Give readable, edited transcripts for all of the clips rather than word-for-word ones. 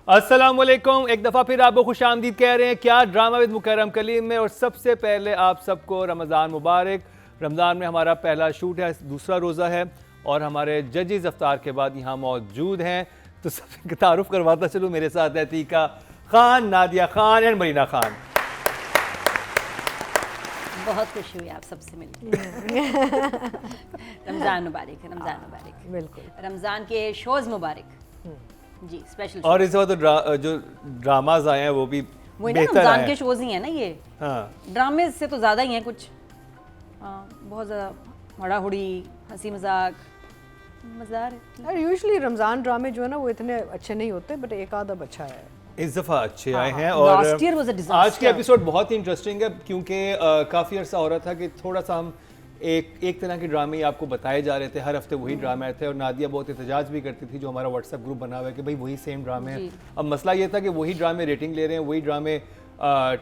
अस्सलामुअलैकुम, एक दफ़ा फिर आपको खुश आमदीद कह रहे हैं क्या ड्रामा विद मुकर्रम कलीम में। और सबसे पहले आप सबको रमज़ान मुबारक। रमज़ान में हमारा पहला शूट है, दूसरा रोज़ा है और हमारे जजेस इफ्तार के बाद यहाँ मौजूद हैं। तो सबसे तारुफ करवाता चलूँ, मेरे साथ है अतीका खान, नादिया खान एंड मरीना खान। बहुत खुशी हुई आप सबसे मिलकर। रमज़ान मुबारक है, रमज़ान मुबारक। बिल्कुल, रमज़ान के शोज़ मुबारक जी, स्पेशल। और इस बार तो जो ड्रामाज आए हैं वो भी वही ना, बेहतर रमज़ान आए के हैं। शोज़ ही हैं ना ये। हाँ, ड्रामे से तो ज़्यादा ही हैं कुछ। बहुत ज़्यादा हड़ाहुड़ी, हंसी मजाक, मज़ेदार है। और यूजुअली रमज़ान ड्रामे जो है ना वो इतने अच्छे नहीं होते, बट एक आध अब अच्छा है। इस दफ़ा अच्छे आए हैं। Last year was a और disaster. आज के एपिसोड बहुत ही इंटरेस्टिंग है क्योंकि काफ़ी अर्सा हो रहा था कि थोड़ा सा हम एक तरह के ड्रामे आपको बताए जा रहे थे, हर हफ्ते वही ड्रामे आए थे। और नादिया बहुत एहतजाज भी करती थी, जो हमारा व्हाट्सएप ग्रुप बना हुआ है, कि भाई वही सेम ड्रामे हैं। अब मसला ये था कि वही ड्रामे रेटिंग ले रहे हैं, वही ड्रामे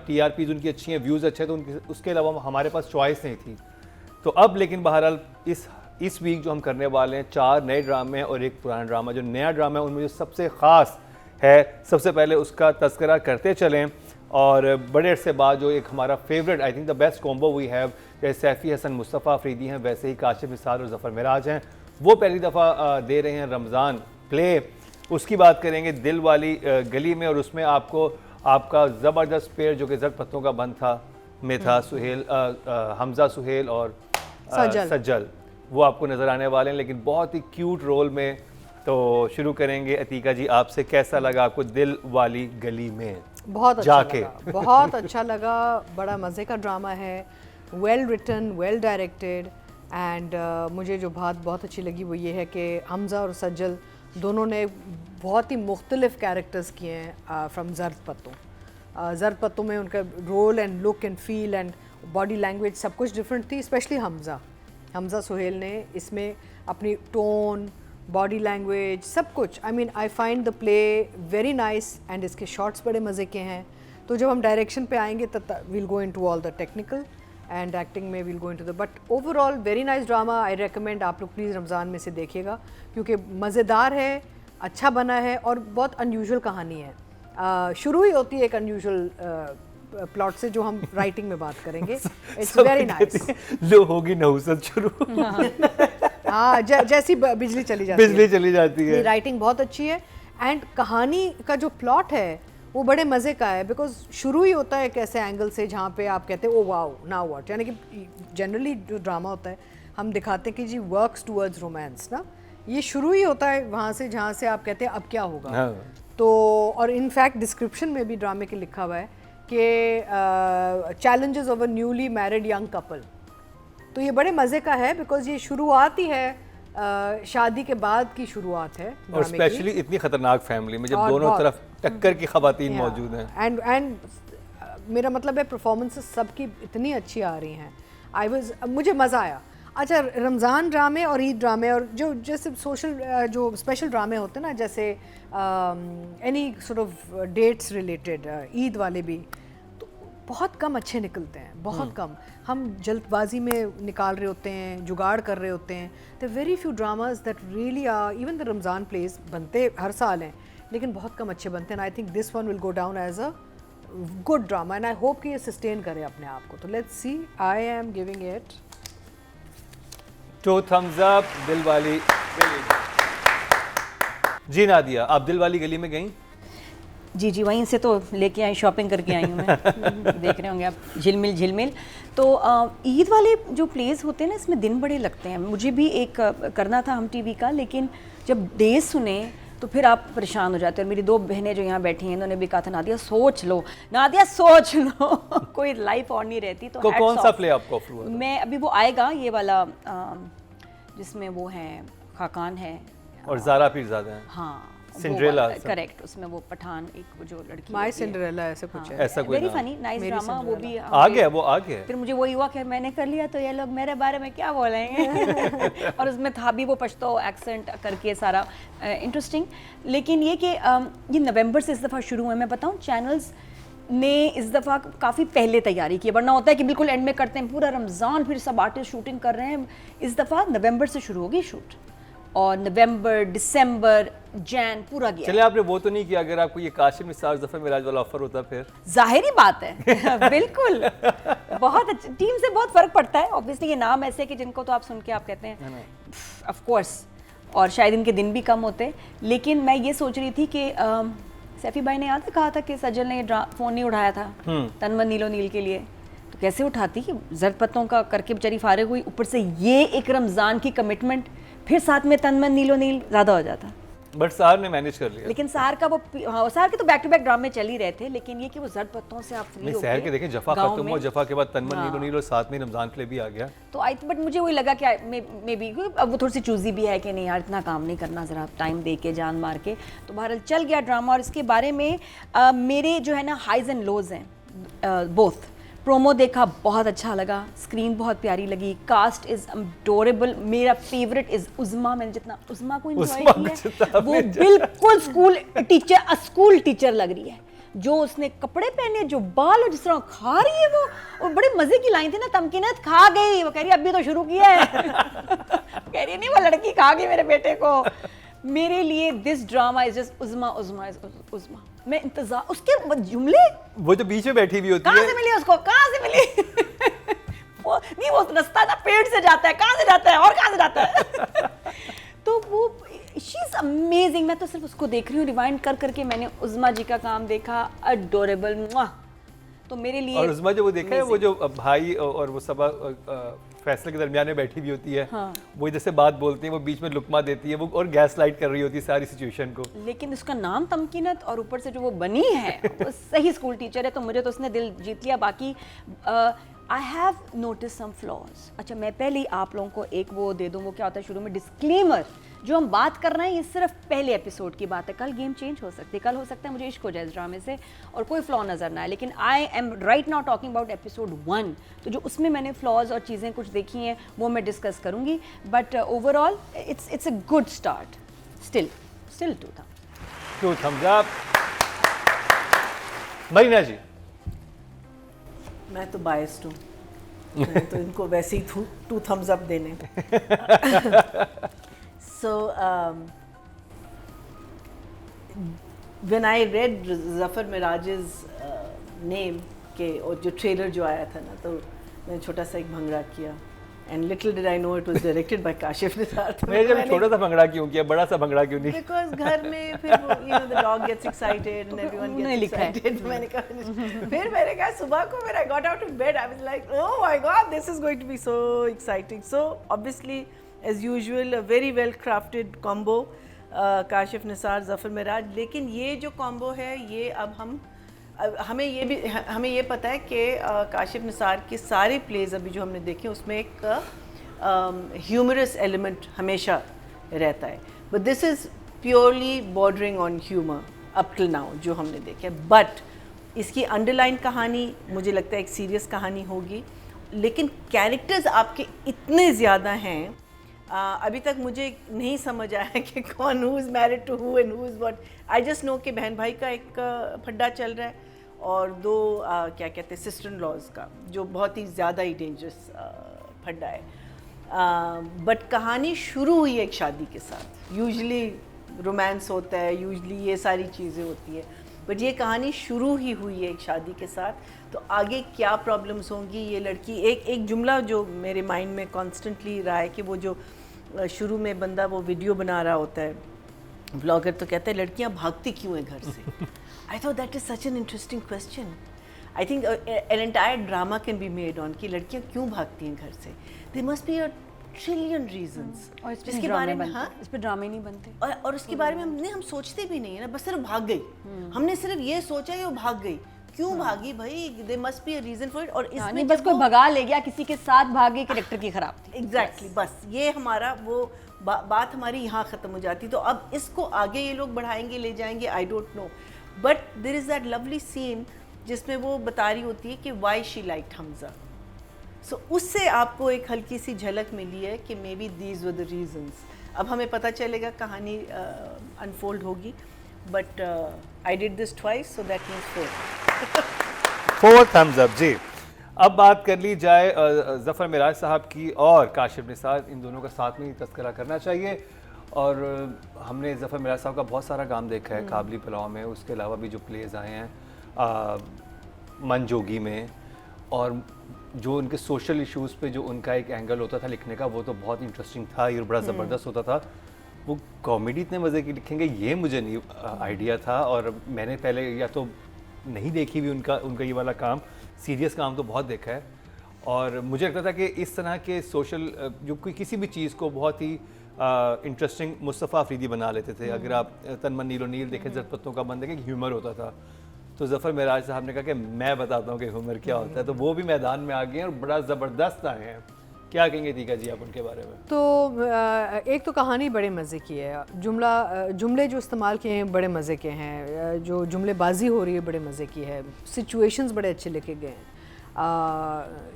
TRPs उनकी अच्छी हैं, व्यूज़ अच्छे हैं, तो उसके अलावा हमारे पास चॉइस नहीं थी। तो अब लेकिन बहरहाल इस वीक जो हम करने वाले हैं 4 नए ड्रामे और एक पुराना ड्रामा। जो नया ड्रामा है उनमें जो सबसे ख़ास है, सबसे पहले उसका तज़किरा करते चलें। और बड़े अरसे बाद जो एक हमारा favourite, I think the best combo we have, जैसे सैफ़ी हसन मुस्तफ़ा अफरीदी हैं, वैसे ही काशिफ निसार और ज़फ़र मिराज हैं, वो पहली दफ़ा दे रहे हैं रमज़ान प्ले। उसकी बात करेंगे दिल वाली गली में। और उसमें आपका ज़बरदस्त पेयर जो कि ज़र पत्तों का बंद था में था, सुहेल हमज़ा सुहेल और सज्जल, वो आपको नज़र आने वाले हैं, लेकिन बहुत ही क्यूट रोल में। तो शुरू करेंगे अतीका जी आपसे, कैसा लगा आपको दिल वाली गली में? बहुत अच्छा लगा, बहुत अच्छा लगा। बड़ा मज़े का ड्रामा है, well written, well directed. And मुझे जो बात बहुत अच्छी लगी वो ये है कि हमज़ा और सज्जल दोनों ने बहुत ही मुख्तलिफ कैरेक्टर्स किए हैं फ्रॉम ज़र्द पत्तों। ज़र्द पत्तों में उनका role and look and feel and body language सब कुछ डिफरेंट थी। स्पेशली हमज़ा सुहेल ने इसमें अपनी टोन, बॉडी लैंग्वेज, सब कुछ, आई mean I find the play very nice. And इसके शॉट्स बड़े मज़े के हैं। तो जब हम डायरेक्शन पे आएंगे तब will go into all the technical and acting में will go into the, but overall very nice drama. I recommend आप लोग प्लीज़ रमज़ान में से देखिएगा क्योंकि मज़ेदार है, अच्छा बना है और बहुत अनयूजुअल कहानी है। शुरू ही होती है एक अनयूजुअल प्लॉट से, जो हम राइटिंग में बात करेंगे। It's very nice. जो होगी नहुसत शुरू। हाँ, जैसी बिजली चली जाती है। राइटिंग बहुत अच्छी है एंड कहानी का जो प्लॉट है वो बड़े मज़े का है। बिकॉज शुरू ही होता है एक ऐसे एंगल से जहाँ पे आप कहते हैं ओ वाओ नाउ व्हाट, यानी कि जनरली जो ड्रामा होता है हम दिखाते हैं कि जी वर्क्स टूवर्ड्स रोमांस ना, ये शुरू ही होता है वहाँ से जहाँ से आप कहते हैं अब क्या होगा। हाँ। तो और इनफैक्ट डिस्क्रिप्शन में भी ड्रामे के लिखा हुआ है कि challenges of a newly married young couple. तो ये बड़े मज़े का है बिकॉज ये शुरुआत ही है शादी के बाद की शुरुआत है। और स्पेशली इतनी खतरनाक फैमिली में जब दोनों तरफ टक्कर की खवातीन मौजूद हैं। एंड मेरा मतलब है परफॉर्मेंसेस सबकी इतनी अच्छी आ रही हैं। मुझे मज़ा आया। अच्छा, रमज़ान ड्रामे और ईद ड्रामे और जो जैसे सोशल जो स्पेशल ड्रामे होते हैं ना, जैसे any sort of dates related, Eid वाले भी तो बहुत कम अच्छे निकलते हैं, बहुत कम। हम जल्दबाजी में निकाल रहे होते हैं, जुगाड़ कर रहे होते हैं। The very few dramas that really are, even the Ramzan plays बनते हर साल हैं लेकिन बहुत कम अच्छे बनते हैं। I think this one will go down as a good drama and I hope कि ये सस्टेन करे अपने आप को। तो let's see, I am giving it 2 thumbs up दिल वाली गली। जी नादिया, आप दिल वाली गली में गई? जी, वहीं से तो लेके आई, शॉपिंग करके आई हूँ मैं। देख रहे होंगे आप, झिलमिल। तो ईद वाले जो प्लेस होते हैं ना, इसमें दिन बड़े लगते हैं। मुझे भी एक करना था हम टीवी का, लेकिन जब डेज सुने तो फिर आप परेशान हो जाते हैं। और मेरी 2 बहनें जो यहाँ बैठी हैं, इन्होंने भी कहा था नादिया सोच लो कोई लाइफ और नहीं रहती। तो कौन सा प्ले आपको ऑफर हुआ? मैं अभी वो आएगा ये वाला जिसमें वो हैं खाकान है और ज़ारा पीरज़ादा हैं। हाँ, सिंड्रेला, करेक्ट। उसमें वो पठान एक जो लड़की, माय सिंड्रेला ऐसा कुछ है, ऐसा कोई वेरी फनी नाइस ड्रामा। वो भी आ गया। फिर मुझे वही हुआ कि मैंने कर लिया तो ये लोग मेरे बारे में क्या बोलेंगे। और उसमें था भी वो पश्तो एक्सेंट करके सारा इंटरेस्टिंग। लेकिन ये कि ये नवंबर से इस दफ़ा शुरू हुए। मैं बताऊँ, चैनल्स ने इस दफ़ा काफ़ी पहले तैयारी की, वरना होता है कि बिल्कुल एंड में करते हैं पूरा रमज़ान, फिर सब आर्टिस्ट शूटिंग कर रहे हैं। इस दफ़ा नवंबर से शुरू होगी शूट और नवंबर, दिसंबर, जैन पूरा गया। चले आपने वो तो नहीं किया, अगर आपको ये काशिफ निसार जफर मिराज वाला ऑफर होता फिर? जाहिर ही बात है बिल्कुल। बहुत अच्छी टीम से बहुत फर्क पड़ता है ऑब्वियसली। ये नाम ऐसे कि जिनको तो आप सुन के आप कहते हैं ऑफ कोर्स, और शायद इनके दिन भी कम होते। लेकिन मैं ये सोच रही थी कि सैफी भाई ने याद कहा था कि सजल ने फ़ोन नहीं उठाया था तनमन नीलो नील के लिए, तो कैसे उठाती कि जर्द पत्तों का करके बेचारी फारिग हुई, ऊपर से ये एक रमज़ान की कमिटमेंट, फिर साथ में तनमन नीलो नील, ज़्यादा हो जाता। बट सार ने मैनेज कर लिया। लेकिन सार का वो सार के तो बैक टू बैक ड्रामे चल ही रहे थे, लेकिन ये कि वो जर्द पत्तों से आप फ्री नहीं, हो शहर के देखें जफा गाँव खत्म में। हुआ, जफा के बाद तनमन नीलो नीलो साथ में रमजान के लिए भी आ गया। तो बट मुझे वही लगा कि मे बी अब वो थोड़ी सी चूजी भी है कि नहीं यार इतना काम नहीं करना, ज़रा टाइम दे के जान मार के। तो बहरहाल चल गया ड्रामा। और इसके बारे में मेरे जो है ना हाइज एंड लोज हैं बोथ। प्रोमो देखा, बहुत अच्छा लगा, स्क्रीन बहुत प्यारी लगी, कास्ट इज अडोरेबल। मेरा फेवरेट इज उज़मा। मैंने जितना उज़मा को एंजॉय किया है, वो बिल्कुल स्कूल टीचर लग रही है। जो उसने कपड़े पहने, जो बाल, और जिस तरह खा रही है वो, और बड़े मजे की लाइन थी ना, तमकीनत खा गई, वो कह रही अभी तो शुरू किया है कह रही नहीं वो लड़की खा गई मेरे बेटे को। मेरे लिए दिस ड्रामा इज जस्ट उज़मा उज़मा उज़मा। मैं इंतजार, उसके जुमले, वो जो बीच में बैठी हुई होती है, कहाँ से मिली उसको, कहाँ से मिली वो नहीं, वो रास्ता ना पेड़ से जाता है, कहाँ से जाता है और कहाँ से जाता है तो वो शी इज अमेजिंग। मैं तो सिर्फ उसको देख रही हूँ, रिवाइंड कर करके मैंने उज़मा जी का काम देखा, अडोरेबल। तो मेरे लिए और उज़मा जो वो देखा है, वो जो भाई और वो सबा फैसले के दरमियान में बैठी हुई होती है, हाँ। वो जैसे बात बोलती है, वो बीच में लुकमा देती है, वो और गैस लाइट कर रही होती है सारी सिचुएशन को। लेकिन उसका नाम तमकीनत, और ऊपर से जो वो बनी है वो सही स्कूल टीचर है, तो मुझे तो उसने दिल जीत लिया। बाकी I have notice some flaws. अच्छा, मैं पहले ही आप लोगों को एक वो दे दूँ, वो क्या होता है शुरू में डिस्क्लेमर, जो हम बात कर रहे हैं ये सिर्फ पहले एपिसोड की बात है। कल गेम चेंज हो सकती है, कल हो सकता है मुझे इश्क हो जाए इस ड्रामे से और कोई फ्लॉ नज़र ना आए, लेकिन I am right now talking about episode 1। तो जो उसमें मैंने फ्लॉज और चीज़ें कुछ देखी हैं वो मैं डिस्कस करूँगी, but overall it's a good start. Still 2 thumbs up। Marina ji. मैं तो बायस्ड हूँ, मैं तो इनको वैसे ही 2 thumbs up देने So when I read Zafar Miraj's name के, और जो ट्रेलर जो आया था ना, तो मैंने छोटा सा एक भंगड़ा किया, and little did I know it was directed by Kashif Nisar. मैंने जब छोटा सा भंगड़ा क्यों किया, बड़ा सा भंगड़ा क्यों नहीं? Because घर में फिर वो, you know, the dog gets excited and everyone gets excited। मैंने कहा सुबह को when I got out of bed I was like, oh my God, this is going to be so exciting। So obviously as usual a very well crafted combo, Kashif Nisar Zafar Miraj. लेकिन ये जो combo है ये अब हमें ये पता है कि काशिफ निसार के सारे प्लेज अभी जो हमने देखे उसमें एक ह्यूमरस एलिमेंट हमेशा रहता है, but this is purely bordering on humour up till now जो हमने देखे। बट इसकी अंडरलाइन कहानी मुझे लगता है एक सीरियस कहानी होगी, लेकिन कैरेक्टर्स आपके इतने ज़्यादा हैं, अभी तक मुझे नहीं समझ आया कि कौन who is married to who and who is what. I just know कि बहन भाई का एक फड्डा चल रहा है और 2 क्या कहते हैं सिस्टर इन लॉज का, जो बहुत ही ज़्यादा ही डेंजरस फड्डा है। बट कहानी शुरू हुई एक शादी के साथ। यूजुअली रोमांस होता है, यूजुअली ये सारी चीज़ें होती है, बट ये कहानी शुरू ही हुई है एक शादी के साथ। तो आगे क्या प्रॉब्लम्स होंगी, ये लड़की, एक जुमला जो मेरे माइंड में कॉन्स्टेंटली रहा है कि वो जो शुरू में बंदा वो वीडियो बना रहा होता है, व्लॉगर, तो कहता है लड़कियां भागती क्यों हैं घर से। आई thought that is such an interesting question. I think an entire drama can be made on कि लड़कियां क्यों भागती हैं घर से। दे must be a trillion reasons जिसके बारे में, हाँ, इस पे ड्रामे नहीं बनते और उसके बारे में हम सोचते भी नहीं है ना, बस सिर्फ भाग गई। हमने सिर्फ ये सोचा कि वो भाग गई, क्यों भागी भाई, they must be a reason for it. और इसमें बस कोई भगा ले गया, किसी के साथ भागी, कैरेक्टर की खराब थी। एग्जैक्टली, बस ये हमारा वो बात हमारी यहाँ ख़त्म हो जाती। तो अब इसको आगे ये लोग बढ़ाएंगे, ले जाएंगे, I don't know, but there is that lovely scene जिसमें वो बता रही होती है कि why she liked Hamza. So उससे आपको एक हल्की सी झलक मिली है कि may be these were the reasons. अब हमें पता चलेगा, कहानी अनफोल्ड होगी, but I did this twice so that means 4 thumbs up जी। अब बात कर ली जाए ज़फ़र मिराज साहब की और काशिफ निसार, इन दोनों का साथ में ही तज़किरा करना चाहिए। और हमने ज़फ़र मिराज साहब का बहुत सारा काम देखा है काबली पुलाव में, उसके अलावा भी जो प्लेज आए हैं मन जोगी में, और जो उनके सोशल इश्यूज़ पे जो उनका एक एंगल होता था लिखने का, वो तो बहुत इंटरेस्टिंग था, ये बड़ा ज़बरदस्त होता था। वो कॉमेडी इतने मज़े की लिखेंगे ये मुझे नहीं आइडिया था, और मैंने पहले या तो नहीं देखी भी उनका ये वाला काम, सीरियस काम तो बहुत देखा है। और मुझे लगता था कि इस तरह के सोशल जो कोई किसी भी चीज़ को बहुत ही इंटरेस्टिंग मुस्तफ़ा अफरीदी बना लेते थे। अगर आप तनमन नीलो नील देखें, ज़रद पत्तों का बंद देखें, ह्यूमर होता था। तो ज़फ़र मिराज साहब ने कहा कि मैं बताता हूँ कि ह्यूमर क्या होता है, तो वो भी मैदान में आ गए हैं और बड़ा ज़बरदस्त आए हैं। क्या कहेंगे दीका जी आप उनके बारे में? तो एक तो कहानी बड़े मज़े की है, जुमले जो इस्तेमाल किए हैं बड़े मज़े के हैं, जो जुमलेबाजी हो रही है बड़े मज़े की है, सिचुएशंस बड़े अच्छे लेके गए हैं,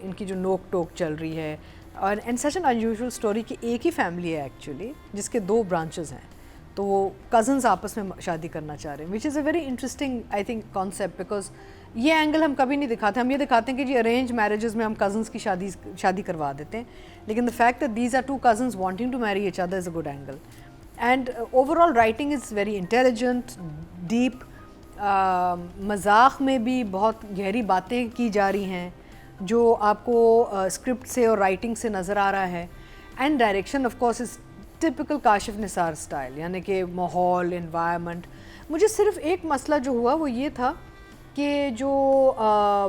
इनकी जो नोक टोक चल रही है, और and such an unusual story कि एक ही फैमिली है एक्चुअली जिसके 2 ब्रांचेस हैं, तो वो कज़न्स आपस में शादी करना चाह रहे हैं, which is a very interesting I think concept, because ये एंगल हम कभी नहीं दिखाते। हम ये दिखाते हैं कि जी अरेंज मैरिजेस में हम कज़न्स की शादी करवा देते हैं, लेकिन the fact that these are 2 cousins wanting to marry each other is a good angle. And overall writing is very intelligent, deep, मजाक में भी बहुत गहरी बातें की जा रही हैं जो आपको स्क्रिप्ट से और राइटिंग से नज़र आ रहा है। And direction of course is typical Kashif Nisar style, यानी कि माहौल, एनवायरनमेंट। मुझे सिर्फ एक मसला जो हुआ वो ये था कि जो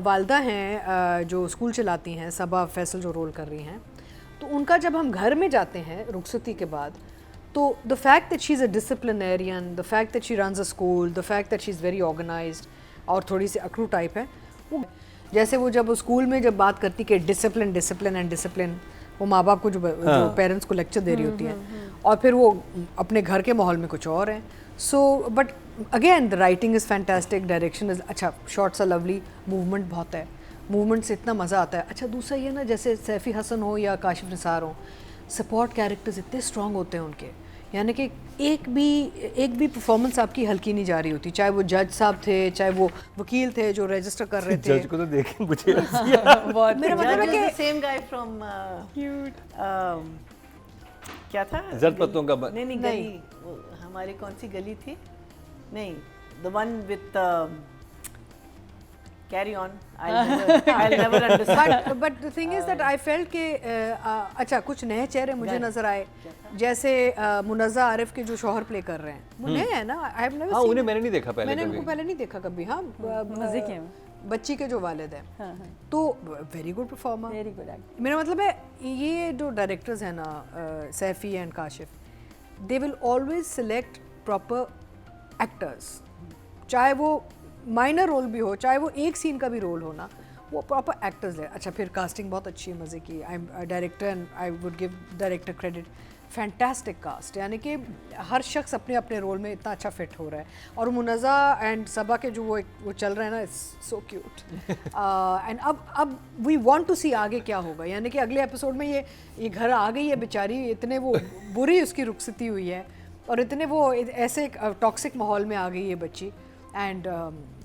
वालदा हैं जो स्कूल चलाती हैं, सबा फैसल जो रोल कर रही हैं, तो उनका जब हम घर में जाते हैं रुखसती के बाद, तो the fact that she is a disciplinarian, the fact that she runs a school, the fact that she is very organised और थोड़ी सी अकड़ू टाइप है, वो जैसे वो जब स्कूल में जब बात करती कि डिसिप्लिन डिसिप्लिन एंड डिसिप्लिन, वो माँ बाप को जो पेरेंट्स को लेक्चर दे रही होती हैं, और फिर वो अपने घर के माहौल में कुछ और है। So but again the writing is fantastic, direction is अच्छा, शॉट्स आर लवली, मूवमेंट बहुत है, मूवमेंट से इतना मज़ा आता है। अच्छा दूसरा ये ना, जैसे सैफ़ी हसन हो या काशिफ निसार हो, सपोर्ट कैरेक्टर्स इतने स्ट्रॉन्ग होते हैं उनके, यानी कि एक भी परफॉर्मेंस आपकी हल्की नहीं जा रही होती, चाहे वो जज साहब थे, चाहे वो वकील थे जो रजिस्टर कर रहे थे। जज को तो देखें मुझे मेरा मतलब है कि सेम गाय फ्रॉम क्या था, ज़रद पत्तों का नहीं गली, वो हमारी कौन सी गली थी, नहीं the one with carry on, I'll never understand. But the thing is that I felt कि अच्छा कुछ नए चेहरे मुझे नजर आए, जैसे मुनज़्ज़ा आरिफ के जो शौहर प्ले कर रहे हैं, वो नए हैं ना, आई हैव नेवर हाँ, सीन, उन्हें मैंने नहीं देखा पहले, मैंने उनको पहले नहीं देखा कभी। हाँ, मज़े के हैं, बच्ची के जो वालिद हैं, हाँ हाँ, तो very good performer. Very good act. मेरा मतलब है ये जो डायरेक्टर्स हैं ना, Saifi and Kashif, they will always select proper actors, चाहे वो माइनर रोल भी हो, चाहे वो एक सीन का भी रोल हो ना, वो प्रॉपर एक्टर्स ले। अच्छा फिर कास्टिंग बहुत अच्छी है, मज़े की। I am director and I would give director credit, fantastic cast, यानी कि हर शख्स अपने अपने रोल में इतना अच्छा फिट हो रहा है। और मुनज़्ज़ा एंड सबा के जो वो चल रहे हैं ना, इट्स सो क्यूट। एंड अब वी वांट टू सी आगे क्या होगा, यानी कि अगले एपिसोड में ये घर आ गई है बेचारी, इतने वो बुरी उसकी रुखसती हुई है, और इतने वो ऐसे टॉक्सिक माहौल में आ गई है बच्ची। And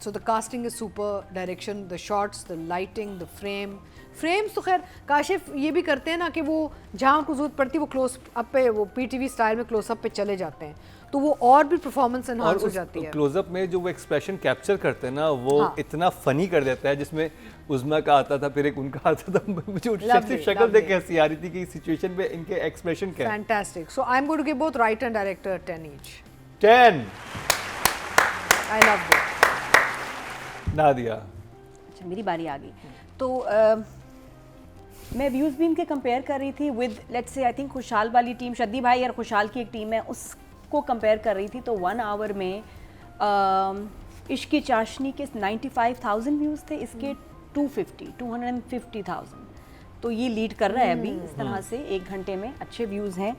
so the casting is super, direction, the shots, the lighting, the frames तो खैर काशिफ ये भी करते हैं ना कि वो जहाँ उनको जरूरत पड़ती है वो क्लोज अप पे, वो पीटीवी स्टाइल में क्लोज अप पे चले जाते हैं, तो वो और भी परफॉर्मेंस एनहांस हो जाती है। क्लोजअप में जो वो एक्सप्रेशन कैप्चर करते हैं ना, वो हाँ। इतना फनी कर देता है, जिसमें उज़मा का आता था, फिर एक उनका आता था, मुझे उनकी शक्ल देख के हंसी आ रही थी कि सिचुएशन पे इनके एक्सप्रेशन क्या है। Fantastic. So I'm going to give both writer and director 10 each. 10 I loved it. Nadia. अच्छा मेरी बारी आ गई, तो मैं व्यूज़ भी इनके कंपेयर कर रही थी with let's say I think खुशहाल वाली टीम, शद्दी भाई और खुशहाल की एक टीम है, उसको कंपेयर कर रही थी। तो 1 आवर में इश्क की चाशनी के 95,000 व्यूज़ थे, इसके 250,000, तो ये लीड कर रहा है अभी इस तरह से। 1 घंटे में अच्छे व्यूज़ हैं,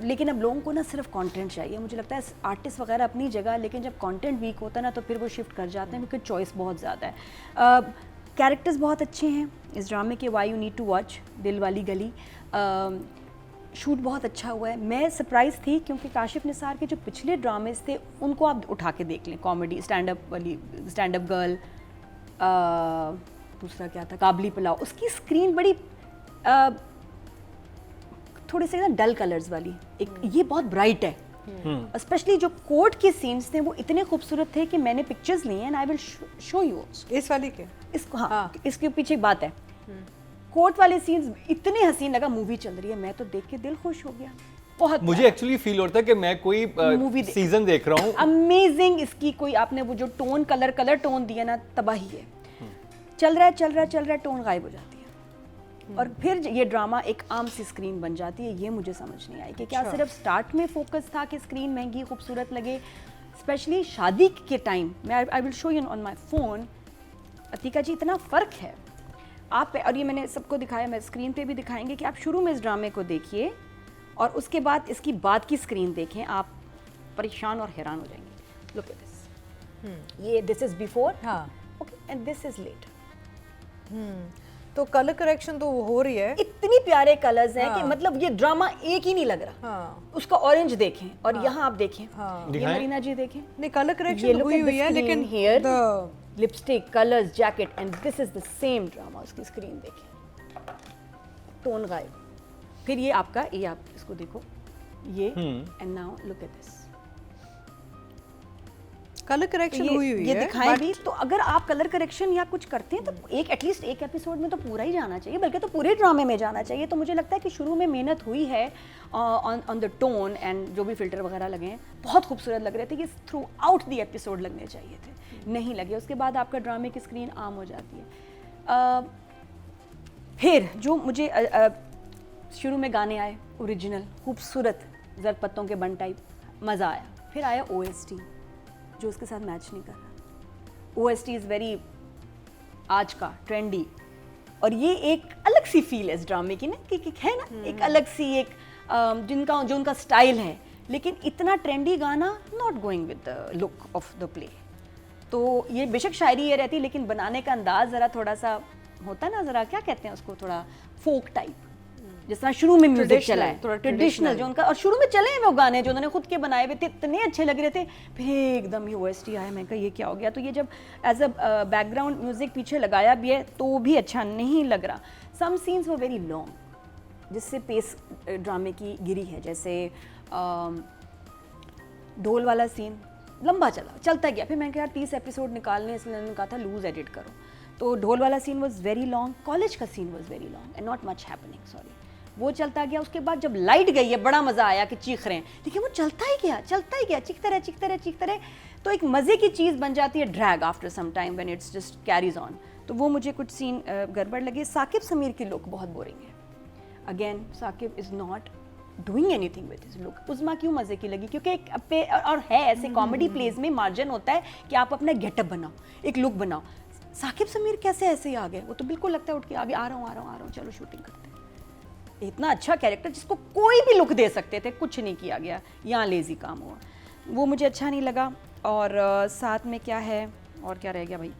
लेकिन अब लोगों को ना सिर्फ कंटेंट चाहिए। मुझे लगता है आर्टिस्ट वगैरह अपनी जगह, लेकिन जब कंटेंट वीक होता है ना, तो फिर वो शिफ्ट कर जाते हैं, क्योंकि चॉइस बहुत ज़्यादा है। कैरेक्टर्स बहुत अच्छे हैं इस ड्रामे के, why you need to watch, Dil Wali गली, शूट बहुत अच्छा हुआ है। मैं सरप्राइज़ थी क्योंकि काशिफ निसार के जो पिछले ड्रामेज थे उनको आप उठा के देख लें, कॉमेडी, स्टैंड अप गर्ल, दूसरा क्या था, काबली पुलाव, उसकी स्क्रीन बड़ी थोड़े से ना डल कलर्स वाली, एक ये बहुत ब्राइट है। स्पेशली जो कोर्ट के सीन्स थे वो इतने खूबसूरत थे कि मैंने पिक्चर्स ली हैं and I will show you इस वाली के इसको। हाँ, इसके पीछे एक बात है, कोर्ट वाले सीन्स इतने हसीन लगा, मूवी चल रही है, मैं तो देख के दिल खुश हो गया बहुत। मुझे एक्चुअली फील होता है कि मैं कोई मूवी सीजन देख रहा हूँ। अमेजिंग, इसकी कोई आपने वो जो टोन कलर टोन दिया ना, तबाही है। चल रहा है, टोन गायब हो जाती है और फिर ये ड्रामा एक आम सी स्क्रीन बन जाती है। ये मुझे समझ नहीं आई कि क्या सिर्फ स्टार्ट में फोकस था कि स्क्रीन महंगी खूबसूरत लगे, स्पेशली शादी के टाइम। मैं I will show you on my phone Atiqa ji, इतना फ़र्क है आप पे, और ये मैंने सबको दिखाया, मैं स्क्रीन पे भी दिखाएंगे कि आप शुरू में इस ड्रामे को देखिए और उसके बाद इसकी बाद की स्क्रीन देखें, आप परेशान और हैरान हो जाएंगे। लुक एट दिस, ये दिस इज बिफोर, हाँ, okay, and this is late. तो कलर करेक्शन तो हो रही है, इतनी प्यारे कलर्स हैं कि मतलब ये ड्रामा एक ही नहीं लग रहा। हाँ, उसका ऑरेंज देखें और यहाँ आप देखें, हाँ, ये मरीना जी देखें, नहीं कलर ये करेक्शन look हुई at the हुई है, screen लेकिन here, the lipstick, colours, jacket, and this is the same drama. उसकी स्क्रीन देखें, टोन गायब। फिर ये आपका, ये आप इसको देखो, ये and now look at this, colour correction हुई हुई ये है, दिखाएं but भी। तो अगर आप कलर करेक्शन या कुछ करते हैं तो एक एटलीस्ट एक एपिसोड में तो पूरा ही जाना चाहिए, बल्कि तो पूरे ड्रामे में जाना चाहिए। तो मुझे लगता है कि शुरू में मेहनत हुई है ऑन द टोन एंड जो भी फिल्टर वगैरह लगे हैं, बहुत खूबसूरत लग रहे थे कि थ्रू आउट द एपिसोड लगने चाहिए थे, नहीं लगे। उसके बाद आपका ड्रामे की स्क्रीन आम हो जाती है। फिर जो मुझे शुरू में गाने आए ओरिजिनल खूबसूरत ज़र पत्तों के बन टाइप, मज़ा आया। फिर आया OST जो उसके साथ मैच नहीं कर रहा। OST इज़ वेरी आज का ट्रेंडी, और ये एक अलग सी फील है इस ड्रामे की ना, कि है ना एक अलग सी एक जो उनका स्टाइल है, लेकिन इतना ट्रेंडी गाना not going with the look of the play. तो ये बेशक शायरी ये रहती, लेकिन बनाने का अंदाज ज़रा थोड़ा सा होता है ना, ज़रा क्या कहते हैं उसको, थोड़ा फोक टाइप, जिस तरह शुरू में म्यूजिक चला है, थोड़ा ट्रेडिशनल जो उनका, और शुरू में चले हैं वो गाने जो उन्होंने खुद के बनाए हुए थे, इतने अच्छे लग रहे थे। फिर एकदम ये OST आया, मैं कहा ये क्या हो गया। तो ये जब एज अ बैकग्राउंड म्यूजिक पीछे लगाया भी है तो भी अच्छा नहीं लग रहा। सम सीन्स वो वेरी लॉन्ग, जिससे पेस ड्रामे की गिरी है। जैसे ढोल वाला सीन लंबा चलता गया, फिर मैंने कहा यार 30 एपिसोड निकालने, इसलिए मैंने कहा था लूज एडिट करो। तो ढोल वाला scene was very long, college का scene was very long and not much happening, sorry, वो चलता गया। उसके बाद जब लाइट गई है, बड़ा मज़ा आया कि चीख रहे हैं, लेकिन वो चलता ही गया, चीखते रहे। तो एक मज़े की चीज़ बन जाती है drag after some time when it's just carries on. तो वो मुझे कुछ सीन गड़बड़ लगे। साकिब समीर की लुक बहुत बोरिंग है। Again Saqib is not doing anything with his look. Uzma क्यों मज़े की लगी, क्योंकि एक और है ऐसे कॉमेडी प्लेज में मार्जिन होता है कि आप अपना गेटअप बनाओ, एक लुक बनाओ। साकिब समीर कैसे ऐसे ही आ गए, वो तो बिल्कुल लगता है उठ के आगे आ रहा हूँ, चलो शूटिंग करते हैं। इतना अच्छा कैरेक्टर जिसको कोई भी लुक दे सकते थे, कुछ नहीं किया गया, यहाँ लेजी काम हुआ, वो मुझे अच्छा नहीं लगा। और साथ में क्या है, और क्या रह गया भाई,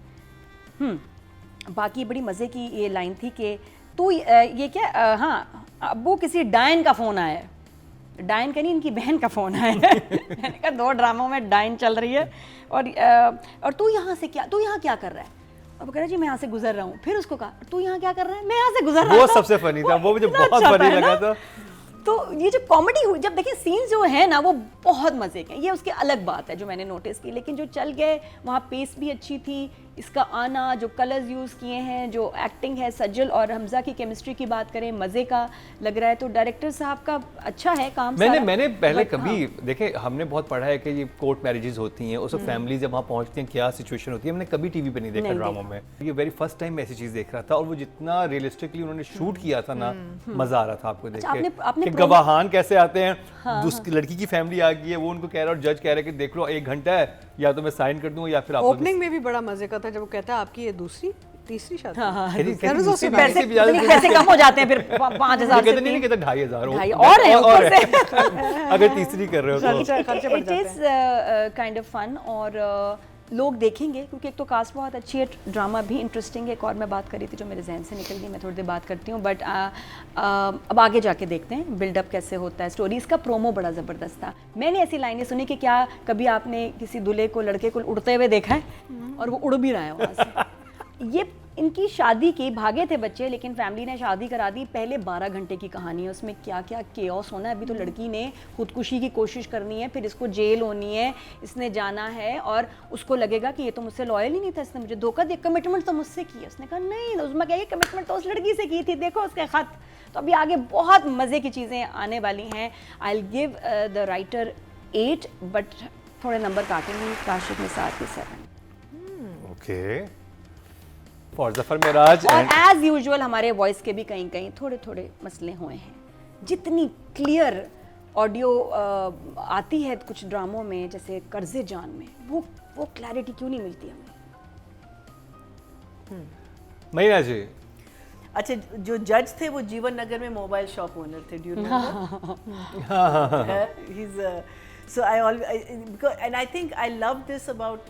बाकी बड़ी मज़े की ये लाइन थी कि तू ये क्या, हाँ अब्बू किसी डायन का फ़ोन आया है, डायन का नहीं, इनकी बहन का फ़ोन आया है। मैंने कहा 2 ड्रामों में डायन चल रही है, और तू यहाँ क्या कर रहा है। अब कह रहा जी मैं यहाँ से गुजर रहा हूँ। फिर उसको कहा तू यहाँ क्या कर रहा है, मैं यहाँ से गुजर रहा हूँ। वो सबसे फनी था, वो मुझे बहुत फनी लगा था। तो ये जो कॉमेडी हुई, जब देखिए सीन्स जो है ना वो बहुत मज़े के, ये उसकी अलग बात है जो मैंने नोटिस की, लेकिन जो चल गए वहाँ पेस भी अच्छी थी, इसका आना, जो कलर्स यूज़ किए हैं, जो एक्टिंग है, सज्जल और हमजा की केमिस्ट्री की बात करें, मज़े का लग रहा है। तो डायरेक्टर साहब का अच्छा है काम। मैंने पहले कभी देखे, हमने बहुत पढ़ा है कि ये कोर्ट मैरिजेस होती हैं, उस फैमिली जब वहाँ पहुँचती हैं क्या सिचुएशन होती है, मैंने कभी टीवी पे नहीं देखा ड्रामों में। ये वेरी फर्स्ट टाइम ऐसी चीज़ देख रहा था, और वो जितना रियलिस्टिकली उन्होंने शूट किया था ना, मज़ा आ रहा था आपको देख के। गवाहान कैसे आते हैं, दूसरी लड़की की फैमिली आ गई है, वो उनको कह रहा है और जज कह रहा है कि देख लो 1 घंटा है, या तो मैं साइन कर दूंगा या फिर आप। ओपनिंग में भी बड़ा मजे का था जब वो कहता है आपकी ये तीसरी शादी। पैसे कम हो जाते हैं फिर 5,000 से, नहीं कहते 2,500 और है अगर तीसरी कर रहे हो तो। It is kind of fun, और लोग देखेंगे क्योंकि एक तो कास्ट बहुत अच्छी है, ड्रामा भी इंटरेस्टिंग है। एक और मैं बात करी थी जो मेरे जहन से निकल गई, मैं थोड़ी देर बात करती हूँ, बट अब आगे जाके देखते हैं बिल्डअप कैसे होता है। स्टोरी, इसका प्रोमो बड़ा ज़बरदस्त था। मैंने ऐसी लाइनें सुनी कि क्या कभी आपने किसी दूल्हे को, लड़के को उड़ते हुए देखा है, और वो उड़ भी रहा है वहाँ से। ये इनकी शादी की, भागे थे बच्चे लेकिन फैमिली ने शादी करा दी। पहले 12 घंटे की कहानी है, उसमें क्या क्या केओस होना है। अभी तो लड़की ने खुदकुशी की कोशिश करनी है, फिर इसको जेल होनी है, इसने जाना है और उसको लगेगा कि ये तो मुझसे लॉयल ही नहीं था, इसने मुझे धोखा दिया, कमिटमेंट तो मुझसे की है। उसने कहा नहीं, उसमें क्या कमिटमेंट तो उस लड़की से की थी, देखो उसके खत। तो अभी आगे बहुत मज़े की चीज़ें आने वाली हैं। आई will give the writer 8 but थोड़े नंबर काटेंगे काशिफ निसार के 7। ओके फॉर जफर मेराज और एंड एज यूजुअल हमारे वॉइस के भी कहीं कहीं थोड़े थोड़े मसले हुए हैं। जितनी क्लियर ऑडियो आती है कुछ ड्रामों में, जैसे कर्जे जान में, वो क्लैरिटी क्यों नहीं मिलती हमें? महीना जी अच्छा, जो जज थे वो जीवन नगर में मोबाइल शॉप ओनर थे, do you know? He so I always and I think I love this about,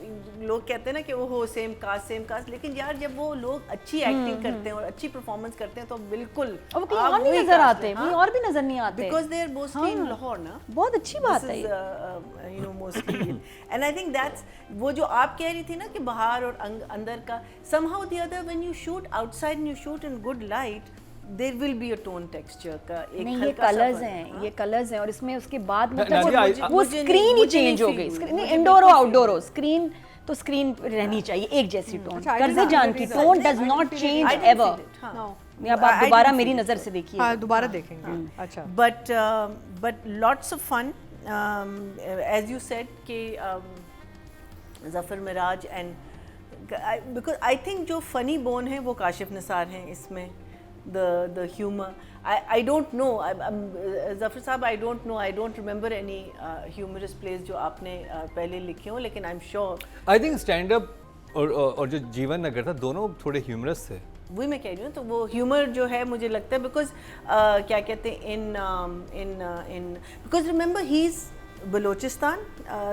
लोग कहते हैं ना कि वो हो सेम कास्ट, लेकिन यार जब वो लोग अच्छी एक्टिंग करते हैं और अच्छी परफॉर्मेंस करते हैं तो बिल्कुल और वो कहीं और नहीं नजर आते, कहीं और भी नजर नहीं आते, because they are mostly in Lahore ना। बहुत अच्छी बात है you know mostly and I think that's वो जो आप कह रही थी ना कि बाहर और अंदर का, somehow the other when you shoot outside and you shoot in good light there will be a tone texture का एक नहीं, ये हल्का सा कलर्स फर्क, हैं, हाँ? ये कलर्स हैं और इसमें उसके बाद नादिया, मतलब वो मुझे स्क्रीन ही नहीं चेंज हो feel गई। हुई, स्क्रीन मुझे इंडोर हो बिल्कुल आउटडोर हो, स्क्रीन तो स्क्रीन रहनी चाहिए एक जैसी टोन। अच्छा, I कर्जे didn't जान see की it. Tone does I not didn't change I didn't feel ever. it, हाँ। अब आप I दोबारा didn't मेरी feel it. नज़र से देखिए। हाँ, दोबारा देखेंगे। अच्छा, but lots of fun, as you said कि Zafar Mairaj and because I think जो funny bone है वो काशिफ निसार हैं इसमें, the humor. I don't know, Zafar साहब I don't know, I don't remember any humorous plays जो आपने पहले लिखे हो, लेकिन I'm sure I think stand up और जो जीवन नगर था दोनों थोड़े ह्यूमरस थे। वही मैं कह रही हूँ। तो वो ह्यूमर जो है मुझे लगता है बिकॉज क्या कहते हैं इन because remember he is Balochistan,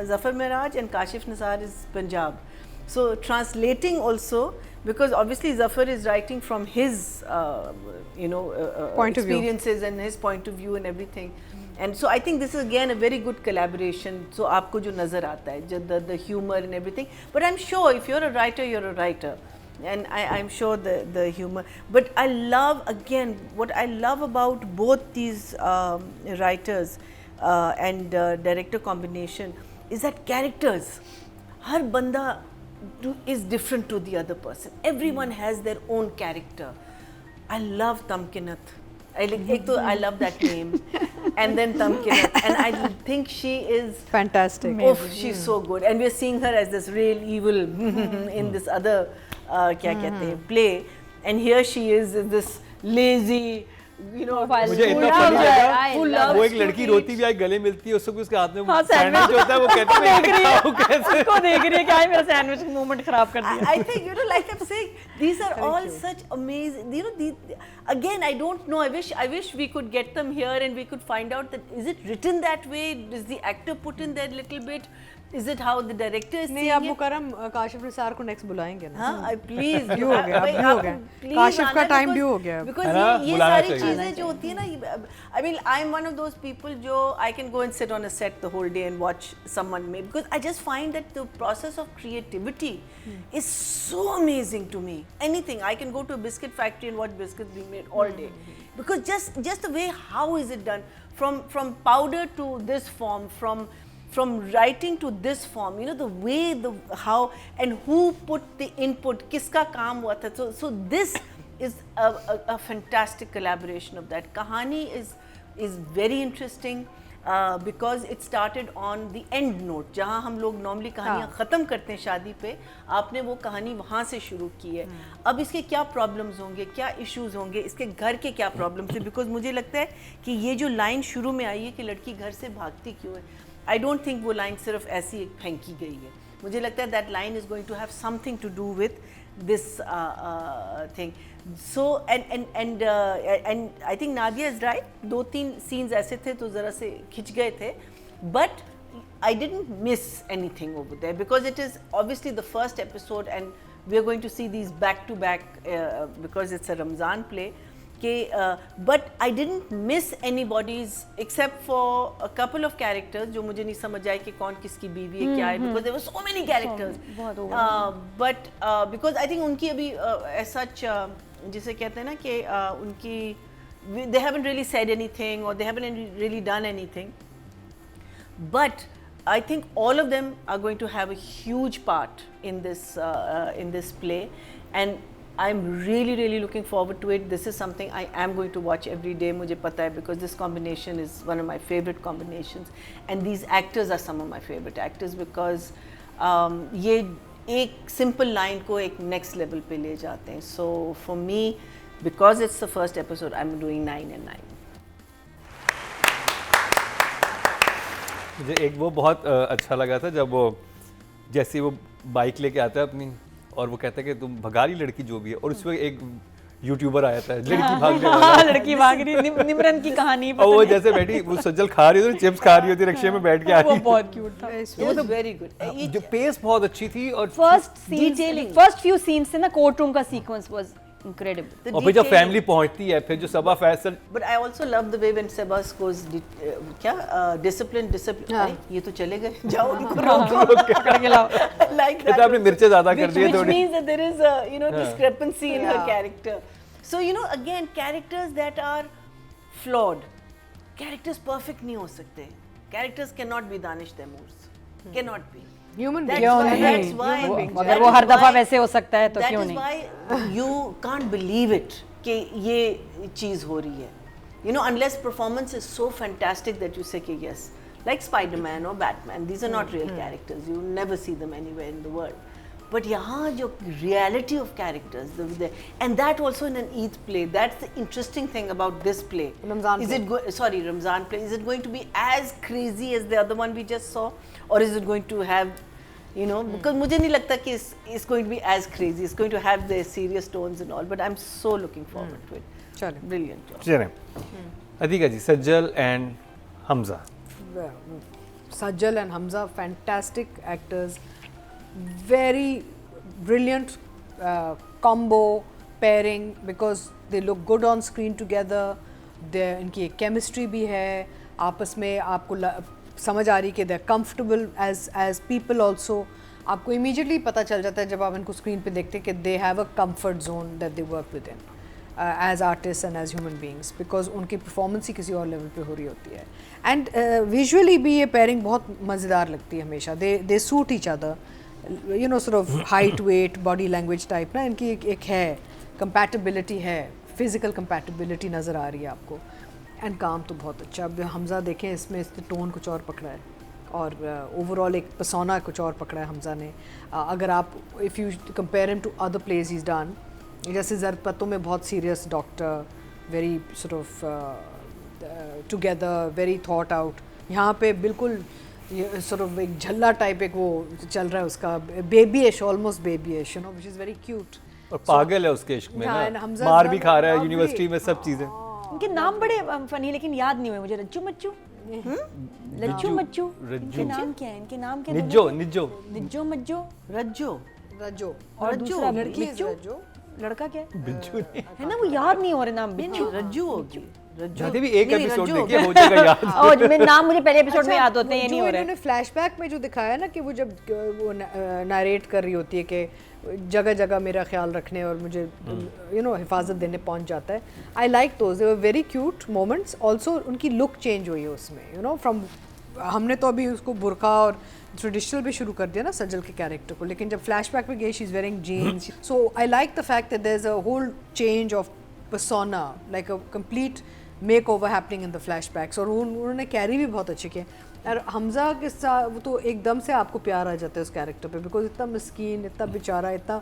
Zafar Mairaj and Kashif Nisar is Punjab, so translating also because obviously Zafar is writing from his Point of view. experiences and his point of view and everything, and so I think this is again a very good collaboration. So आपको जो नज़र आता है the humor and everything, but I'm sure if you're a writer, you're a writer, and I'm sure the humor. But I love, again, what I love about both these writers and director combination is that characters, हर बंदा is different to the other person. Everyone has their own character. I love Tamkinat. I love that name. And then Tamkinat. And I think she is fantastic. Oh, she's so good. And we're seeing her as this real evil in this other क्या कहते हैं play. And here she is this lazy, you know, मुझे इतना funny लगा, वो एक लड़की रोती भी आई, गले मिलती है, उसको भी उसके हाथ में सैंडविच होता है, वो कहती है मैं खाऊं कैसे? उसको देख रही है कि आई मेरा सैंडविच का मोमेंट खराब कर दिया। I think, you know, like I'm saying, these are all such amazing, you know, again, I don't know, I wish we could get them here and we could find out that is it written that way, does the actor put in that little bit, is it how the director is नहीं, seeing अब it? मुकरम काशिफ निसार को next बुलाएंगे ना। हाँ, please due हो गया, अब due हो गया, काशिफ का टाइम ड्यू हो गया। बिकॉज है ना, ये बुलाना सारी चाहिए। चीजें जो होती है ना, I mean I am one of those people जो I can go and sit on a set the whole day and watch someone make, because I just find that the process of creativity is so amazing to me. Anything, I can go to a biscuit factory and watch biscuits being made all day, because just the way how is it done, from powder to this form, from writing to this form, you know, the way, the how and who put the input, kiska kaam hua tha. So this is a fantastic collaboration of that. Kahani is very interesting because it started on the end note, जहाँ हम लोग normally कहानियाँ ख़त्म करते हैं शादी पे, आपने वो कहानी वहाँ से शुरू की है. अब इसके क्या प्रॉब्लम्स होंगे, क्या इश्यूज होंगे, इसके घर के क्या प्रॉब्लम्स है, बिकॉज मुझे लगता है कि ये जो लाइन शुरू में आई है कि लड़की घर से भागती क्यों है, आई डोंट थिंक वो लाइन सिर्फ ऐसी एक फेंकी गई है. मुझे लगता है that line is going to have something to do with this thing. So and I think Nadia is right. 2-3 scenes ऐसे थे तो ज़रा से खिंच गए थे, but I didn't miss anything over there because it is obviously the first episode and we are going to see these back to back because it's a Ramzan play. But I didn't miss anybody's except for a couple of characters जो मुझे नहीं समझ आए कि कौन किसकी बीवी है क्या है, because there were so many characters, but because I think उनकी अभी सच जिसे कहते हैं ना कि उनकी they haven't really said anything or they haven't really done anything, but I think all of them are going to have a huge part in this play, and I'm really looking forward to it. This is something I am going to watch every day, mujhe pata hai, because this combination is one of my favorite combinations, and these actors are some of my favorite actors because ye ek simple line ko ek next level pe le jate hain. So for me, because it's the first episode, I'm doing 9 and 9. मुझे एक वो बहुत अच्छा लगा था जब वो जैसे वो बाइक लेके आता है अपनी और वो कहता है कि तुम भगा रही लड़की जो भी है, और उसमें एक यूट्यूबर आया था लड़की भागने वाला, लड़की भाग रही, निमरन की कहानी, और वो जैसे बैठी वो सज्जल खा रही होती, चिप्स खा रही होती रिक्शे में बैठ के आ वो रही, बहुत क्यूट था। It was very good. जो पेस बहुत अच्छी थी, और फर्स्ट फ्यू सीन्स से ना कोर्ट रूम का सीक्वेंस वाज incredible. और फिर जब फैमिली पहुंचती है, फिर जो सबा Faisal, But I also love the way when Sebas goes discipline. अरे ये तो चले गए, जाओ उनको रोको, पकड़ के लाओ। like कहता आपने मिर्चें ज्यादा कर दी है which थोड़ी। means that there is a discrepancy in her character. So again, characters that are flawed, characters perfect नहीं हो सकते, characters cannot be Danish Taimoors, cannot be. Human That's beings. that's why. अगर वो हर दफा वैसे हो सकता है तो That क्यों is नहीं? why you can't believe it कि ये चीज़ हो रही है. Unless performance is so fantastic that you say कि yes, like Spider-Man or Batman, these are not real characters. You never see them anywhere in the world. But यहाँ जो reality of characters, and that also in an Eid play. That's the interesting thing about this play. Ramzan play. Ramzan play. Is it going to be as crazy as the other one we just saw, or is it going to have, because मुझे नहीं लगता कि it's going to be as crazy. It's going to have the serious tones and all. But I'm so looking forward to it. चलो Brilliant job. चलें Atiqa ji, Sajjal and Hamza. Sajjal and Hamza, fantastic actors, very brilliant combo pairing because they look good on screen together. इनकी एक chemistry भी है, आपस में आपको समझ आ रही कि they're comfortable as people also. आपको immediately पता चल जाता है जब आप इनको screen पे देखते हैं कि they have a comfort zone that they work within. As artists and as human beings, because उनकी performance ही किसी और level पे हो रही होती है, and visually भी ये pairing बहुत मज़ेदार लगती है हमेशा. They suit each other, sort of height, weight, body language type ना इनकी एक है, compatibility है, physical compatibility नज़र आ रही है आपको, and काम तो बहुत अच्छा. अब हमजा देखें इसमें इसने टोन कुछ और पकड़ा है और ओवरऑल एक persona कुछ और पकड़ा है हमजा ने. अगर आप if you compare him to other plays he's done, जैसे ज़रपतों में बहुत serious doctor, very sort of together, very thought out. यहाँ पे बिल्कुल सॉर्ट ऑफ एक झल्ला टाइप एक वो चल रहा है उसका, babyish, almost babyish, which is very cute. और पागल है उसके इश्क में ना, मार भी खा रहा है यूनिवर्सिटी में, सब चीज़ें. इनके नाम बड़े फनी लेकिन याद नहीं हुए मुझे. रज्जू मच्चू, लज्जू मच्चू, इनके नाम क्या है? इनके नाम क्या है? निज्जो मज्जो, रज्जो और दूसरा लड़की बिच्चू? रज्जो, लड़का क्या है? बिच्छू नहीं, है ना, वो याद नहीं हो रहे नाम. बिच्चू, रज्जू होगी, रज्जू. भी एक एपिसोड देखिए हो जाएगा याद. और मैं नाम मुझे पहले एपिसोड में याद होते हैं, ये नहीं हो रहे. इन्होंने फ्लैशबैक में जो दिखाया ना कि वो जब वो नरेट कर रही होती है कि जगह जगह मेरा ख्याल रखने और मुझे हिफाजत देने पहुंच जाता है. I like those, they were very cute moments. Also उनकी लुक चेंज हुई है उसमें, फ्रॉम हमने तो अभी उसको बुरका और ट्रेडिशनल भी शुरू कर दिया ना सज्जल के कैरेक्टर को, लेकिन जब फ्लैशबैक में गई she is wearing jeans. So I like the fact that there is a whole change of persona, like a complete makeover happening in the flashbacks. और उन्होंने कैरी भी बहुत अच्छे किए. और हमजा के साथ वो तो एकदम से आपको प्यार आ जाता है उस कैरेक्टर पे, बिकॉज इतना मिस्कीन, इतना बेचारा, इतना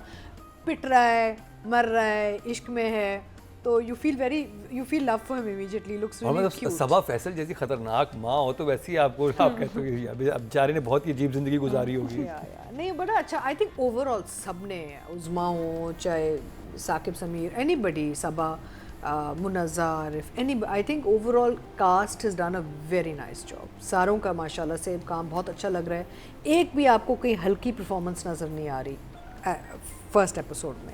पिट रहा है, मर रहा है, इश्क में है, तो you feel love for him immediately. Looks really cute. Saba Faisal जैसी खतरनाक माँ हो तो वैसी आपको, आप कहते हो अब बेचारे ने बहुत ही अजीब जिंदगी गुजारी होगी. नहीं, बड़ा अच्छा. आई थिंक ओवरऑल सबने, उज़मा हो चाहे Saqib Sameer, anybody, Saba, Munnaza Arif, any, I think overall cast has done a very nice job. सारों का माशाल्लाह से काम बहुत अच्छा लग रहा है. एक भी आपको कोई हल्की परफॉर्मेंस नज़र नहीं आ रही. फर्स्ट एपिसोड में।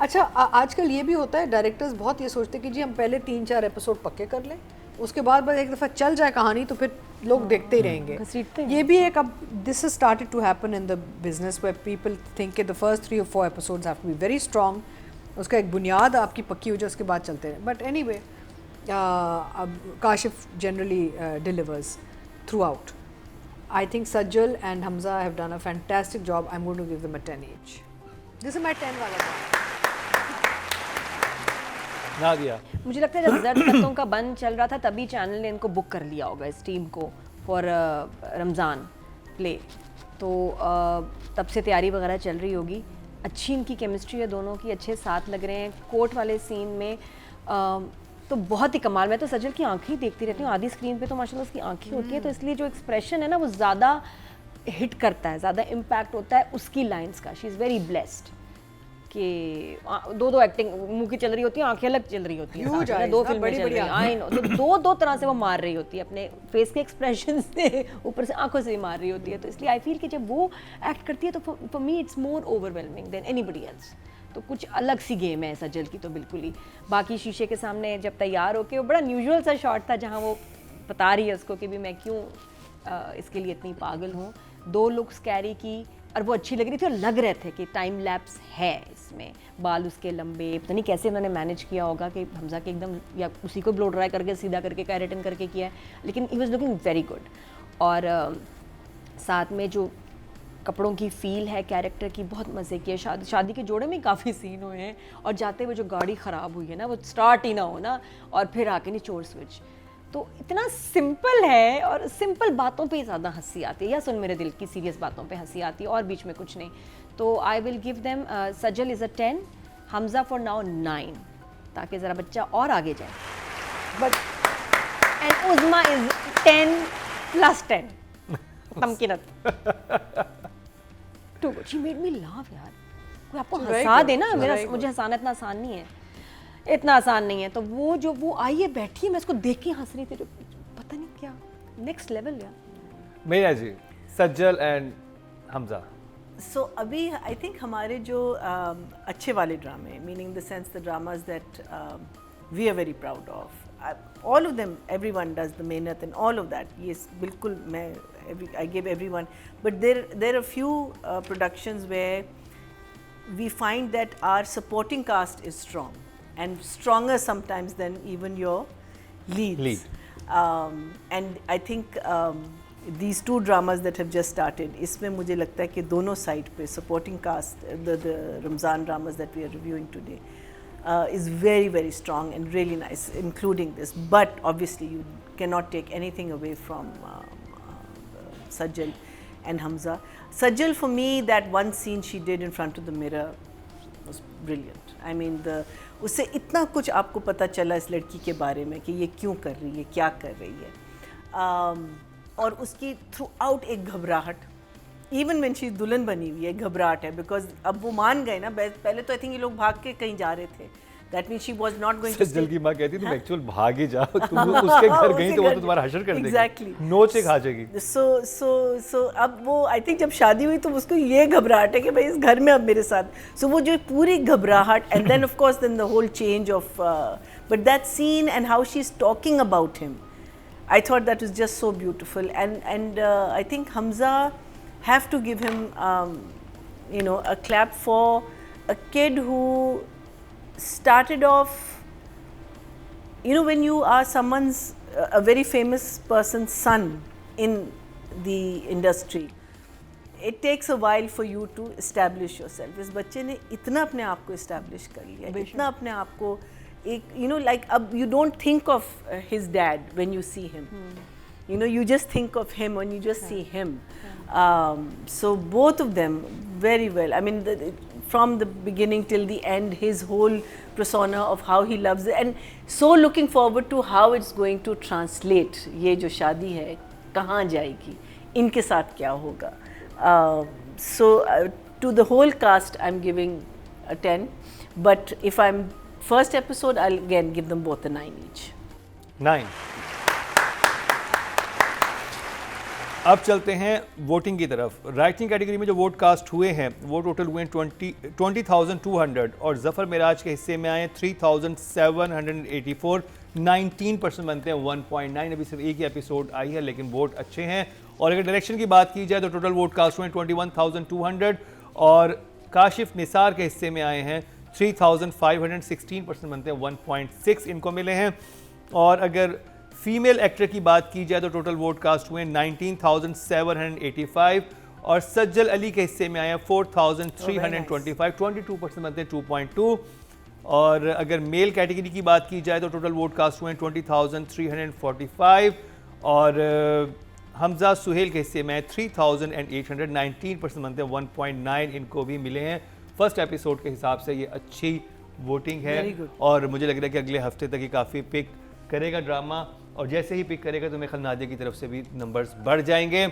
अच्छा, आजकल ये भी होता है, डायरेक्टर्स बहुत ये सोचते हैं कि जी हम पहले 3-4 एपिसोड पक्के कर लें, उसके बाद बस एक दफ़ा चल जाए कहानी तो फिर लोग देखते ही रहेंगे। घसीटते हैं। ये भी एक, अब this is started to happen in the business where people think कि the first 3 or 4 episodes have to be very strong, उसका एक बुनियाद आपकी पक्की हो जाए, उसके बाद चलते हैं। बट एनी वे, अब Kashif generally delivers through out. I think Sajjal and Hamza have done a fantastic job. I'm going to give them a 10 each. This is my 10 वाला job. नादिया, मुझे लगता है जब जर्द पत्तों का बंद चल रहा था तभी चैनल ने इनको बुक कर लिया होगा, इस टीम को, फॉर रमज़ान प्ले। तो तब से तैयारी वगैरह चल रही होगी। अच्छी इनकी केमिस्ट्री है दोनों की, अच्छे साथ लग रहे हैं। कोर्ट वाले सीन में तो बहुत ही कमाल। मैं तो सजल की आंखें ही देखती रहती हूँ, आधी स्क्रीन पे तो माशाल्लाह उसकी आंखें होती हैं, तो इसलिए जो एक्सप्रेशन है ना वो ज़्यादा हिट करता है, ज़्यादा इम्पैक्ट होता है उसकी लाइंस का। शी इज़ वेरी ब्लेस्ड कि दो एक्टिंग मुंह की चल रही होती है, आंखें अलग चल रही होती हैं, Huge eyes, दो ना, फिल्में बड़ी चल बड़ी रही हैं। आई नो, तो दो तरह से वो मार रही होती है, अपने फेस के एक्सप्रेशन से, ऊपर से आंखों से भी मार रही होती है। तो इसलिए आई फील कि जब वो एक्ट करती है तो for me it's more overwhelming than anybody else. तो कुछ अलग सी गेम है सजल की तो बिल्कुल ही। बाकी शीशे के सामने जब तैयार होके, वो बड़ा न्यूजुअल सा शॉट था जहाँ वो बता रही है उसको कि भी मैं क्यों इसके लिए इतनी पागल हूँ। 2 लुक्स कैरी की और वो अच्छी लग रही थी, और लग रहे थे कि टाइम लैप्स है इसमें, बाल उसके लंबे, पता नहीं कैसे उन्होंने मैनेज किया होगा कि हमजा के एकदम, या उसी को ब्लो ड्राई करके सीधा करके कैरेटन करके किया है, लेकिन he was looking very good. और साथ में जो कपड़ों की फील है कैरेक्टर की, बहुत मज़े की है। शादी के जोड़े में काफ़ी सीन हुए हैं, और जाते हुए जो गाड़ी ख़राब हुई है ना, वो स्टार्ट ही ना हो ना, और फिर आके निचोड़ स्विच, तो इतना सिंपल है, और सिंपल बातों पे ही ज़्यादा हंसी आती है, या सुन मेरे दिल की सीरियस बातों पे हंसी आती है, और बीच में कुछ नहीं। तो I will give them, Sajal is a 10, Hamza for now 9, ताकि ज़रा बच्चा और आगे जाए। But and Uzma is 10 + 10 Tamkinat. Too good, she made me laugh यार। कोई आपको हंसा दे ना, मुझे हंसाना इतना आसान नहीं है, इतना आसान नहीं है। तो वो जो वो आई है, बैठी है, मैं उसको देख के हंस रही थी, पता नहीं क्या नेक्स्ट लेवल यार। मेरा जी, सज्जल एंड हमजा। सो अभी आई थिंक हमारे जो अच्छे वाले ड्रामे, meaning the sense the dramas that we are very proud of, all of them, everyone does the mehnat and all of that. Yes, बिल्कुल मैं I give everyone, but there are few productions where we find that our supporting cast is strong and stronger sometimes than even your leads. And I think these 2 dramas that have just started, इसमें मुझे लगता है कि दोनों side पे supporting cast, the Ramzan dramas that we are reviewing today, is very, very strong and really nice, including this. But obviously you cannot take anything away from Sajjal and Hamza. Sajjal, for me, that one scene she did in front of the mirror was brilliant. I mean, उससे इतना कुछ आपको पता चला इस लड़की के बारे में कि ये क्यों कर रही है, क्या कर रही है, और उसकी थ्रू आउट एक घबराहट, इवन व्हेन शी दुल्हन बनी हुई है, घबराहट है, बिकॉज अब वो मान गए ना। पहले तो आई थिंक ये लोग भाग के कहीं जा रहे थे, that mean she was not going to. Sajal की माँ कहती तुम एक्चुअल भाग ही जाओ, तुम उसके घर गई तो वो तो तुम्हारा हशर कर देगी, एग्जैक्टली नोचे खा जाएगी। सो अब वो आई थिंक जब शादी हुई तो उसको ये घबराहट है कि भाई इस घर में अब मेरे साथ, सो वो जो पूरी घबराहट, and then of course then the whole change of, but that scene and how she is talking about him, I thought that was just so beautiful. And I think Hamza have to give him you know, a clap for a kid who started off, you know, when you are someone's a very famous person's son in the industry, it takes a while for you to establish yourself. इस बच्चे ने इतना अपने आप को establish कर लिया, इतना अपने आप को एक, you know, like अब you don't think of his dad when you see him. You know, you just think of him when you just see him. So both of them very well. I mean, from the beginning till the end, his whole persona of how he loves it, and so looking forward to how it's going to translate. ये जो शादी है कहाँ जाएगी, इनके साथ क्या होगा. So to the whole cast, I'm giving a 10. But if I'm first episode, I'll again give them both a 9 each. 9. अब चलते हैं वोटिंग की तरफ। राइटिंग कैटेगरी में जो वोट कास्ट हुए हैं वो टोटल हुए हैं 20,200 और जफ़र मिराज के हिस्से में आए 3,784, 19% बनते हैं 1.9। अभी सिर्फ एक ही एपिसोड आई है लेकिन वोट अच्छे हैं। और अगर डायरेक्शन की बात की जाए तो टोटल वोट कास्ट हुए हैं 21,200 और काशिफ निसार के हिस्से में आए हैं 3,516% बनते हैं 1.6 इनको मिले हैं। और अगर फीमेल एक्टर की बात की जाए तो टोटल वोट कास्ट हुए 19,785 और सज्जल अली के हिस्से में आए 4,325, 22% बनते हैं 2.2। और अगर मेल कैटेगरी की बात की जाए तो टोटल वोट कास्ट हुए 20,345 और हमजा सुहेल के हिस्से में 3,800, 19% बनते हैं 1.9 इनको भी मिले हैं। फर्स्ट एपिसोड के हिसाब से ये अच्छी वोटिंग है और मुझे लग रहा है कि अगले हफ्ते तक ये काफ़ी पिक करेगा ड्रामा और जैसे ही पिक करेगा तो मेरे ख्याल नादिया की तरफ से भी नंबर्स बढ़ जाएंगे।